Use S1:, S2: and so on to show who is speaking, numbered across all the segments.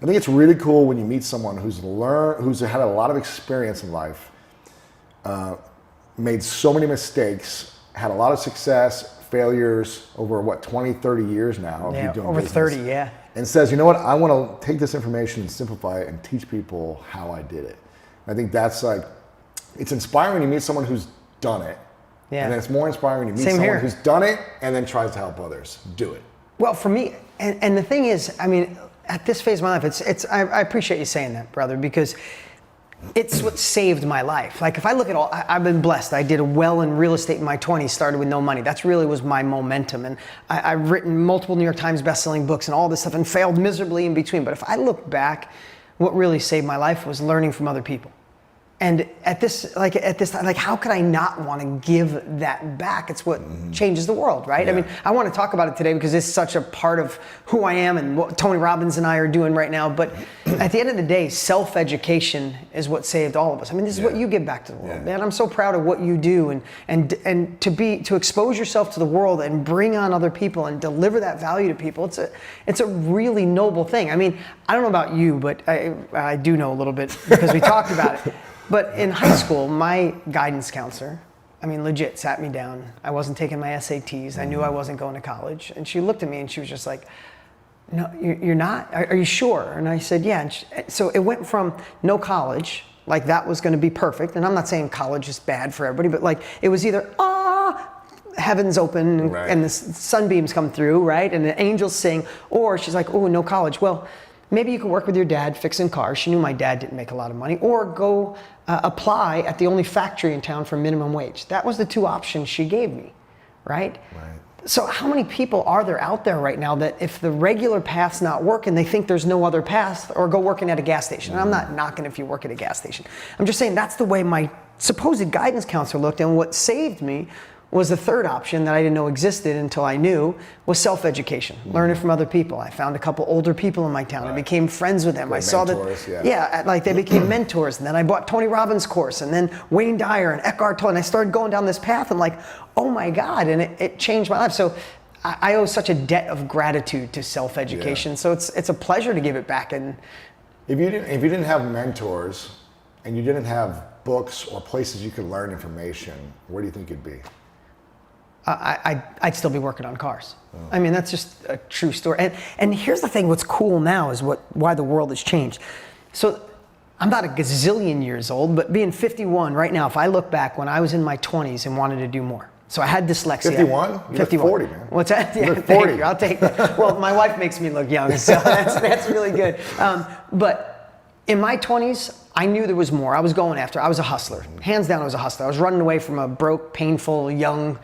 S1: I think it's really cool when you meet someone who's had a lot of experience in life, made so many mistakes, had a lot of success, failures over 20, 30 years now of you doing
S2: over
S1: business,
S2: 30, yeah.
S1: and says, you know what, I want to take this information and simplify it and teach people how I did it. And I think that's it's inspiring when you meet someone who's done it. Yeah. And then it's more inspiring when you meet someone who's done it and then tries to help others do it.
S2: Well, for me, and the thing is, I mean, at this phase of my life, I appreciate you saying that, brother, because it's what saved my life. Like if I look at I've been blessed. I did well in real estate in my 20s, started with no money. That's really was my momentum. And I've written multiple New York Times bestselling books and all this stuff and failed miserably in between. But if I look back, what really saved my life was learning from other people. And at this time, how could I not want to give that back? It's what changes the world, right? Yeah. I mean, I want to talk about it today because it's such a part of who I am and what Tony Robbins and I are doing right now. But at the end of the day, self-education is what saved all of us. I mean, this is what you give back to the world, man. I'm so proud of what you do, and to expose yourself to the world and bring on other people and deliver that value to people. It's a really noble thing. I mean, I don't know about you, but I do know a little bit because we talked about it. But in high school, my guidance counselor, I mean, legit sat me down. I wasn't taking my SATs. I knew I wasn't going to college. And she looked at me and she was just like, no, you're not? Are you sure? And I said, yeah. And so it went from no college, like that was going to be perfect. And I'm not saying college is bad for everybody, but like it was either, heaven's open and the sunbeams come through, right? And the angels sing. Or she's like, oh, no college. Well, maybe you can work with your dad fixing cars. She knew my dad didn't make a lot of money. Or go apply at the only factory in town for minimum wage. That was the two options she gave me, right? So how many people are there out there right now that if the regular path's not working, they think there's no other path, or go working at a gas station? And I'm not knocking if you work at a gas station. I'm just saying that's the way my supposed guidance counselor looked. And what saved me was the third option that I didn't know existed until I knew, was self-education, learning from other people. I found a couple older people in my town. I became friends with them. I saw that, like they became mentors. And then I bought Tony Robbins' course, and then Wayne Dyer and Eckhart Tolle, and I started going down this path. I'm like, oh my God, and it changed my life. So I owe such a debt of gratitude to self-education. So it's a pleasure to give it back. And
S1: if you didn't have mentors, and you didn't have books or places you could learn information, where do you think you'd be?
S2: I'd still be working on cars. I mean, that's just a true story. And here's the thing, what's cool now is why the world has changed. So I'm not a gazillion years old, but being 51 right now, if I look back when I was in my 20s and wanted to do more. So I had dyslexia.
S1: 51? You're
S2: 51.
S1: 40, man.
S2: What's that? Yeah,
S1: You're 40.
S2: Thank you. I'll take that. Well, my wife makes me look young, so that's really good. But in my 20s, I knew there was more. I was going after. I was a hustler. Hands down, I was a hustler. I was running away from a broke, painful, young,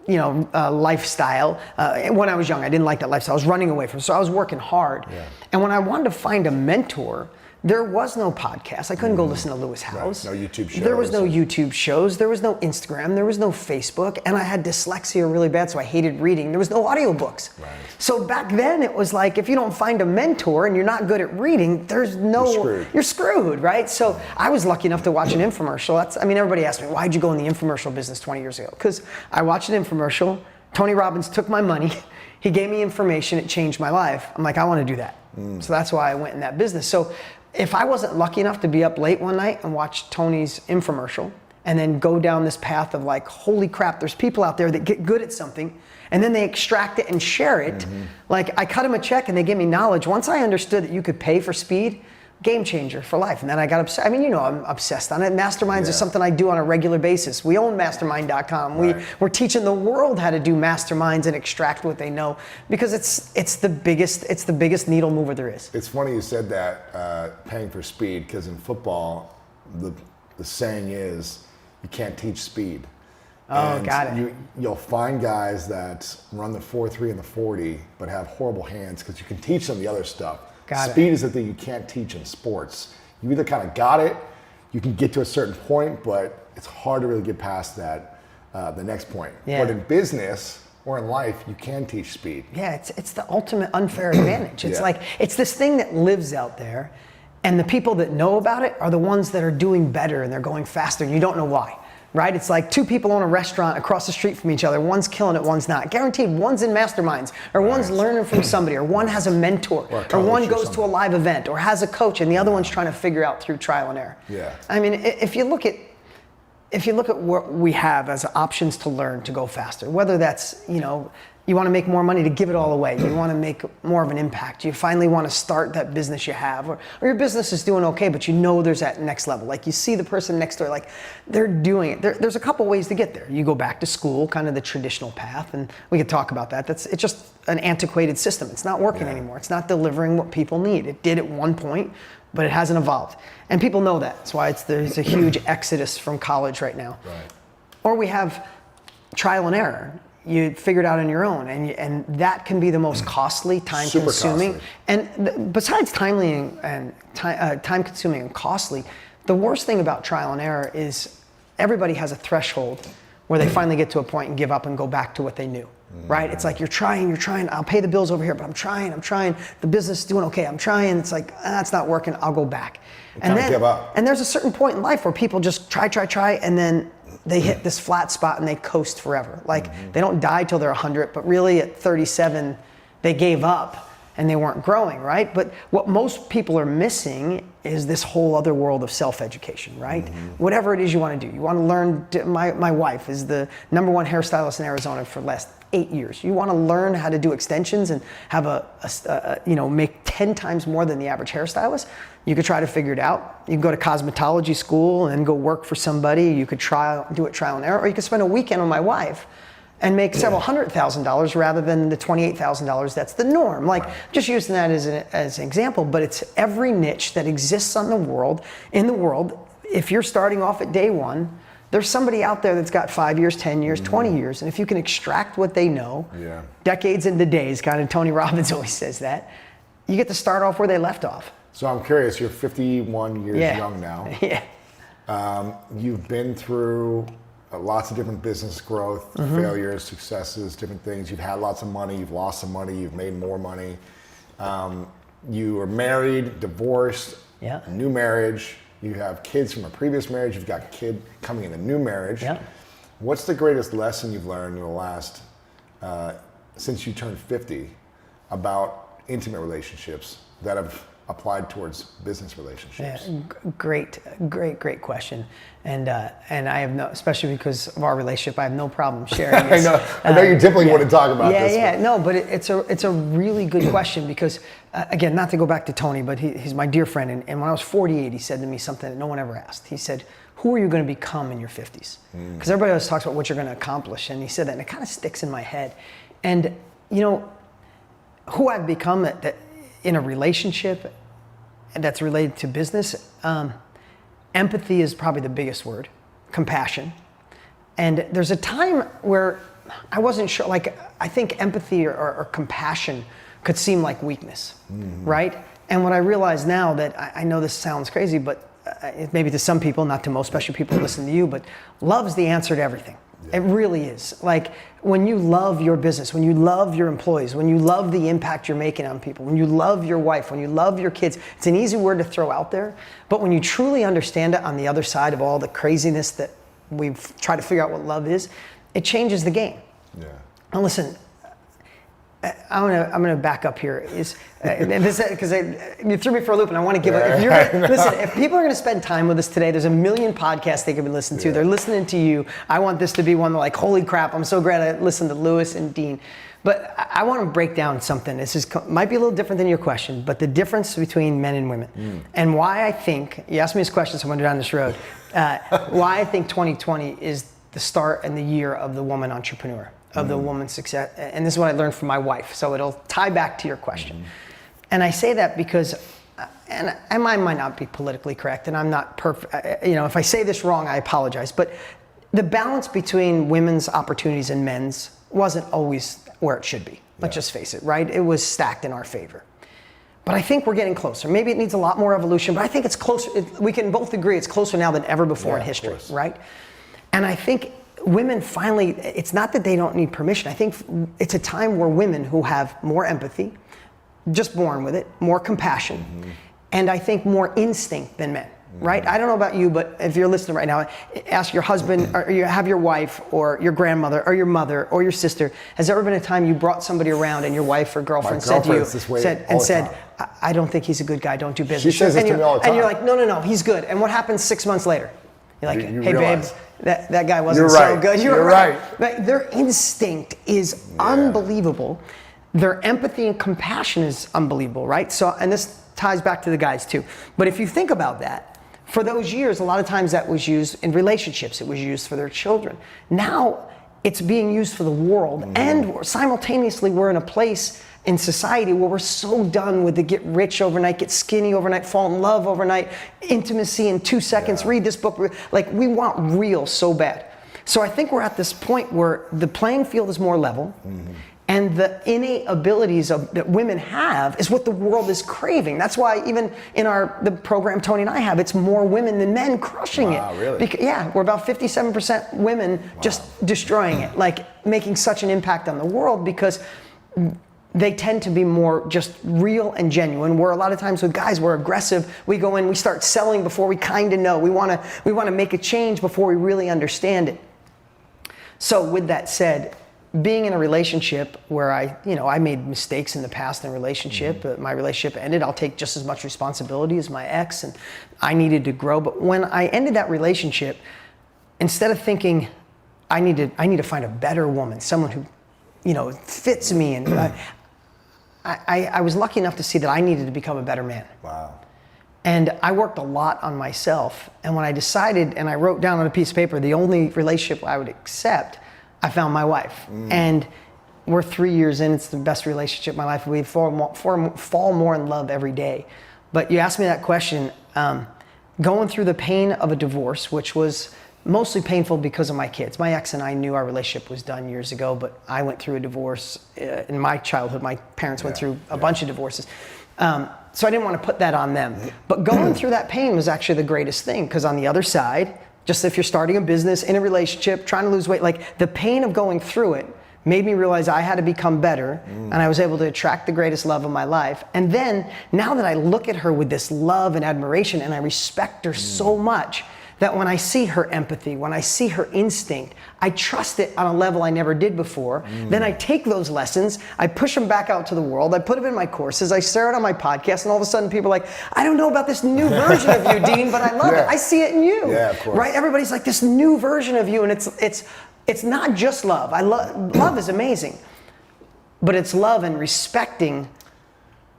S2: lifestyle. When I was young, I didn't like that lifestyle. I was running away from it. So I was working hard. Yeah. And when I wanted to find a mentor, there was no podcast. I couldn't go listen to Lewis Howes.
S1: Right. No YouTube shows.
S2: There was no YouTube shows. There was no Instagram. There was no Facebook. And I had dyslexia really bad, so I hated reading. There was no audiobooks. Right. So back then, it was like, if you don't find a mentor and you're not good at reading, you're screwed, right? So I was lucky enough to watch an infomercial. Everybody asked me, why'd you go in the infomercial business 20 years ago? Because I watched an infomercial. Tony Robbins took my money. He gave me information. It changed my life. I'm like, I want to do that. So that's why I went in that business. So if I wasn't lucky enough to be up late one night and watch Tony's infomercial and then go down this path of like, holy crap, there's people out there that get good at something and then they extract it and share it. Like I cut them a check and they give me knowledge. Once I understood that you could pay for speed, game changer for life. And then I got obsessed. I'm obsessed on it. Masterminds is something I do on a regular basis. We own mastermind.com. We're teaching the world how to do masterminds and extract what they know, because it's the biggest needle mover there is.
S1: It's funny you said that, paying for speed, because in football, the saying is, you can't teach speed.
S2: Oh, got it.
S1: You'll find guys that run the 4.3 and the 40, but have horrible hands, because you can teach them the other stuff. Speed is the thing you can't teach in sports. You either kind of got it, you can get to a certain point, but it's hard to really get past that, the next point. But in business or in life, you can teach speed.
S2: Yeah, it's the ultimate unfair advantage. It's like, it's this thing that lives out there, and the people that know about it are the ones that are doing better and they're going faster, and you don't know why. right? It's like two people own a restaurant across the street from each other. One's killing it, one's not. Guaranteed, one's in masterminds, or one's learning from somebody, or one has a mentor, or one goes to a live event, or has a coach, and the other one's trying to figure out through trial and error.
S1: Yeah.
S2: I mean, if you look at what we have as options to learn to go faster, whether that's, you want to make more money to give it all away. You want to make more of an impact. You finally want to start that business you have, or your business is doing okay, but there's that next level. Like you see the person next door, like they're doing it. There's a couple ways to get there. You go back to school, kind of the traditional path, and we could talk about that. It's just an antiquated system. It's not working anymore. It's not delivering what people need. It did at one point, but it hasn't evolved. And people know that. That's why there's a huge exodus from college right now.
S1: Right.
S2: Or we have trial and error. You figure it out on your own, and that can be the most costly, time-consuming. And besides time-consuming and costly, the worst thing about trial and error is everybody has a threshold where they finally get to a point and give up and go back to what they knew, right? It's like you're trying, I'll pay the bills over here, but I'm trying, the business is doing okay, I'm trying, it's like, it's not working, I'll go back. And then
S1: give up.
S2: And there's a certain point in life where people just try, and then they hit this flat spot and they coast forever. Like they don't die till they're 100, but really at 37, they gave up and they weren't growing, right? But what most people are missing is this whole other world of self-education, right? Whatever it is you want to do. You want to learn, my wife is the #1 hairstylist in Arizona for the last 8 years. You want to learn how to do extensions and have make 10 times more than the average hairstylist. You could try to figure it out. You can go to cosmetology school and go work for somebody. You could do it trial and error, or you could spend a weekend with my wife and make several $100,000 rather than the $28,000 that's the norm. Like, just using that as an example, but it's every niche that exists in the world. If you're starting off at day one, there's somebody out there that's got 5 years, 10 years, 20 years, and if you can extract what they know, decades into days, kind of Tony Robbins always says that, you get to start off where they left off.
S1: So I'm curious, you're 51 years young now.
S2: Yeah.
S1: You've been through lots of different business growth, failures, successes, different things. You've had lots of money, you've lost some money, you've made more money. You are married, divorced, new marriage. You have kids from a previous marriage. You've got a kid coming in a new marriage. What's the greatest lesson you've learned in the last, since you turned 50, about intimate relationships that have applied towards business relationships?
S2: Great question. And I have especially because of our relationship, I have no problem sharing this.
S1: I know you definitely want to talk about this.
S2: But it's a really good question because, again, not to go back to Tony, but he's my dear friend. And when I was 48, he said to me something that no one ever asked. He said, who are you going to become in your 50s? Because everybody always talks about what you're going to accomplish. And he said that, and it kind of sticks in my head. And, who I've become in a relationship that's related to business, empathy is probably the biggest word, compassion. And there's a time where I wasn't sure, like I think empathy or compassion could seem like weakness, right? And what I realize now that I know this sounds crazy, but maybe to some people, not to most, especially people who listen to you, but love's the answer to everything. It really is. Like when you love your business, when you love your employees, when you love the impact you're making on people, when you love your wife, when you love your kids, it's an easy word to throw out there. But when you truly understand it on the other side of all the craziness that we've tried to figure out what love is, it changes the game. And listen, I'm gonna back up here. Because you threw me for a loop, and I want to give listen. If people are gonna spend time with us today, there's a million podcasts they can be listening to. They're listening to you. I want this to be one like, holy crap! I'm so glad I listened to Lewis and Dean. But I want to break down something. This might be a little different than your question, but the difference between men and women, and why I think you asked me this question, so I'm gonna go down this road. Why I think 2020 is the start and the year of the woman entrepreneur. Of the woman's success, and this is what I learned from my wife, so it'll tie back to your question. And I say that because, and I might not be politically correct, and I'm not perfect, if I say this wrong, I apologize, but the balance between women's opportunities and men's wasn't always where it should be. Let's just face it, right? It was stacked in our favor. But I think we're getting closer. Maybe it needs a lot more evolution, but I think it's closer. We can both agree it's closer now than ever before in history, right? And I think women finally, it's not that they don't need permission. I think it's a time where women who have more empathy, just born with it, more compassion, and I think more instinct than men. right? I don't know about you, but if you're listening right now, ask your husband, or you have your wife, or your grandmother, or your mother, or your sister. Has there ever been a time you brought somebody around and your wife or girlfriend said to you, said, I don't think he's a good guy, don't do business.
S1: She says this to me all the time.
S2: And you're like, no, he's good. And what happens 6 months later? You're like, hey babe, that guy wasn't so good. You're right. Like, their instinct is unbelievable. Their empathy and compassion is unbelievable, right? So, and this ties back to the guys too. But if you think about that, for those years, a lot of times that was used in relationships. It was used for their children. Now it's being used for the world. And simultaneously, we're in a place in society where we're so done with the get rich overnight, get skinny overnight, fall in love overnight, intimacy in 2 seconds, read this book. Like, we want real so bad. So I think we're at this point where the playing field is more level. And the innate abilities that women have is what the world is craving. That's why even in the program Tony and I have, it's more women than men crushing it.
S1: Wow, really?
S2: We're about 57% women just destroying it, like making such an impact on the world, because they tend to be more just real and genuine, where a lot of times with guys, we're aggressive. We go in, we start selling before we kind of know. We want to make a change before we really understand it. So with that said, being in a relationship where I made mistakes in the past in a relationship, my relationship ended, I'll take just as much responsibility as my ex, and I needed to grow. But when I ended that relationship, instead of thinking, I need to find a better woman, someone who, fits me, and I was lucky enough to see that I needed to become a better man.
S1: Wow.
S2: And I worked a lot on myself. And when I decided, and I wrote down on a piece of paper, the only relationship I would accept, I found my wife. And we're 3 years in. It's the best relationship in my life. We fall more in love every day. But you asked me that question, going through the pain of a divorce, which was mostly painful because of my kids. My ex and I knew our relationship was done years ago, but I went through a divorce in my childhood. My parents went through a bunch of divorces. So I didn't want to put that on them. But going through that pain was actually the greatest thing, because on the other side, just if you're starting a business, in a relationship, trying to lose weight, like the pain of going through it made me realize I had to become better, and I was able to attract the greatest love of my life. And then now that I look at her with this love and admiration, and I respect her so much, that when I see her empathy, when I see her instinct, I trust it on a level I never did before. Then I take those lessons, I push them back out to the world, I put them in my courses, I share it on my podcast, and all of a sudden people are like, I don't know about this new version of you, Dean, but I love it. I see it in you.
S1: Yeah, of course.
S2: Right? Everybody's like, this new version of you, and it's not just love. Love is amazing, but it's love and respecting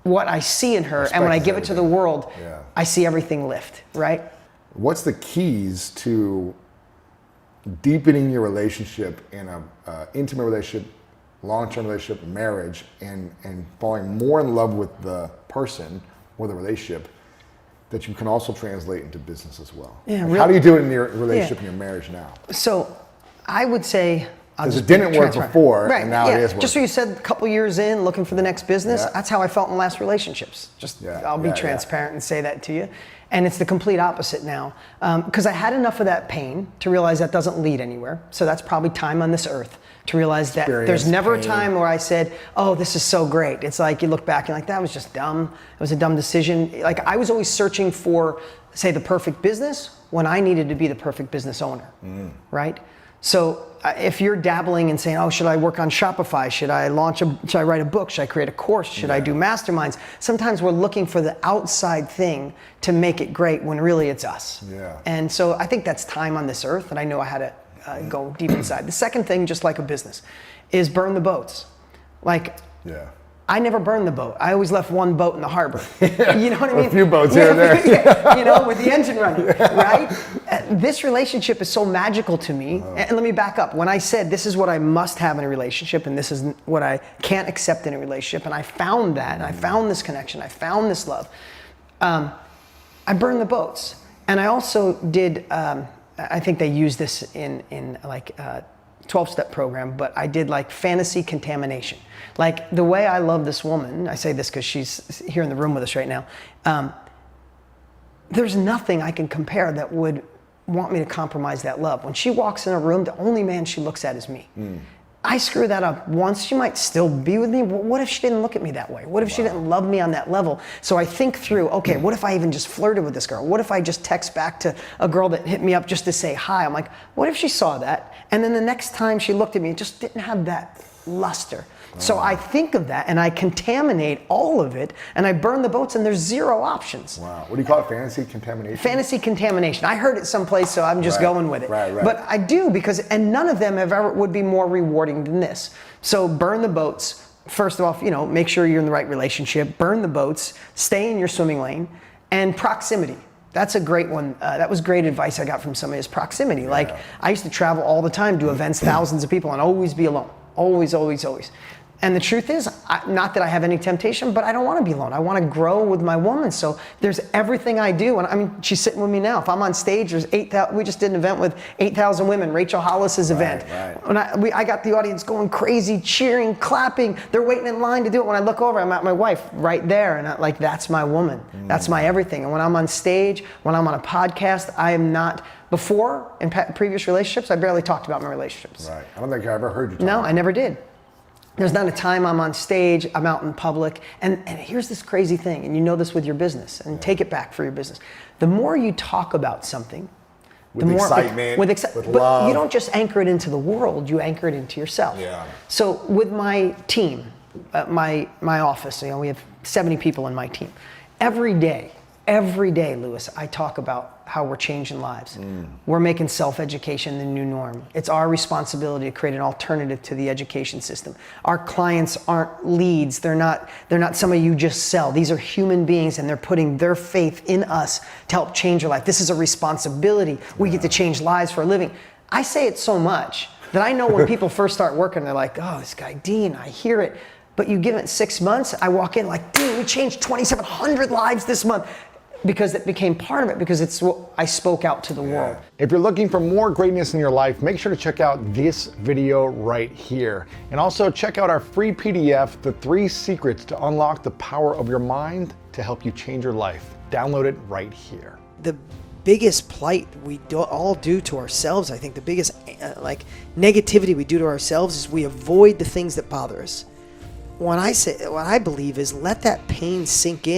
S2: what I see in her, and when I give it to the world, I see everything lift, right?
S1: What's the keys to deepening your relationship in a intimate relationship, long-term relationship, marriage, and falling more in love with the person or the relationship that you can also translate into business as well?
S2: Yeah,
S1: how do you do it in your relationship and your marriage now?
S2: So I would say,
S1: because it didn't work before, and now it is working.
S2: Just so you said, a couple years in, looking for the next business, that's how I felt in last relationships. I'll be transparent and say that to you. And it's the complete opposite now. Because I had enough of that pain to realize that doesn't lead anywhere. So that's probably time on this earth to realize that there's never a time where I said, oh, this is so great. It's like you look back and you're like, that was just dumb. It was a dumb decision. Like, I was always searching for, say, the perfect business when I needed to be the perfect business owner, right? So if you're dabbling and saying, oh, should I work on Shopify? Should I write a book? Should I create a course? Should I do masterminds? Sometimes we're looking for the outside thing to make it great when really it's us.
S1: Yeah.
S2: And so I think that's time on this earth, and I know I had to go deep inside. The second thing, just like a business, is burn the boats. Like, I never burned the boat. I always left one boat in the harbor. You know what I mean?
S1: A few boats here and there.
S2: With the engine running, right? This relationship is so magical to me. And let me back up. When I said this is what I must have in a relationship, and this is what I can't accept in a relationship, and I found that, and I found this connection, I found this love, I burned the boats. And I also did, I think they use this in like 12-step program, but I did like fantasy contamination. Like, the way I love this woman, I say this because she's here in the room with us right now, there's nothing I can compare that would want me to compromise that love. When she walks in a room, the only man she looks at is me. I screw that up once, she might still be with me. What if she didn't look at me that way? What if she didn't love me on that level? So I think through, okay, what if I even just flirted with this girl? What if I just text back to a girl that hit me up just to say hi? I'm like, what if she saw that? And then the next time she looked at me, it just didn't have that luster. So I think of that and I contaminate all of it and I burn the boats and there's zero options.
S1: Wow. What do you call it? Fantasy contamination?
S2: Fantasy contamination. I heard it someplace, so I'm just going with it.
S1: Right.
S2: But I do because, and none of them would be more rewarding than this. So burn the boats. First of all, make sure you're in the right relationship. Burn the boats. Stay in your swimming lane. And proximity. That's a great one. That was great advice I got from somebody, is proximity. Yeah. Like, I used to travel all the time, do events, thousands of people, and always be alone. Always, always, always. And the truth is, not that I have any temptation, but I don't want to be alone. I want to grow with my woman. So there's everything I do. And I mean, she's sitting with me now. If I'm on stage, there's 8,000. We just did an event with 8,000 women, Rachel Hollis's event. Right. When I got the audience going crazy, cheering, clapping. They're waiting in line to do it. When I look over, I'm at my wife right there. And that's my woman. That's my everything. And when I'm on stage, when I'm on a podcast, I am not. Before, in previous relationships, I barely talked about my relationships.
S1: Right. I don't think I ever heard you talk.
S2: No, I never did. There's not a time I'm on stage, I'm out in public, and here's this crazy thing, and you know this with your business, and take it back for your business. The more you talk about something,
S1: with the more excitement, with
S2: but
S1: love.
S2: You don't just anchor it into the world, you anchor it into yourself.
S1: Yeah.
S2: So with my team, my office, we have 70 people in my team. Every day, Lewis, I talk about how we're changing lives. We're making self-education the new norm. It's our responsibility to create an alternative to the education system. Our clients aren't leads. They're not somebody you just sell. These are human beings, and they're putting their faith in us to help change your life. This is a responsibility. We get to change lives for a living. I say it so much that I know when people first start working, they're like, oh, this guy, Dean, I hear it. But you give it 6 months, I walk in like, Dean, we changed 2,700 lives this month. Because it became part of it, because it's what I spoke out to the world.
S1: If you're looking for more greatness in your life, make sure to check out this video right here. And also check out our free PDF, The 3 Secrets to Unlock the Power of Your Mind to help you change your life. Download it right here.
S3: The biggest plight we all do to ourselves, I think the biggest negativity we do to ourselves is we avoid the things that bother us. What I believe is let that pain sink in.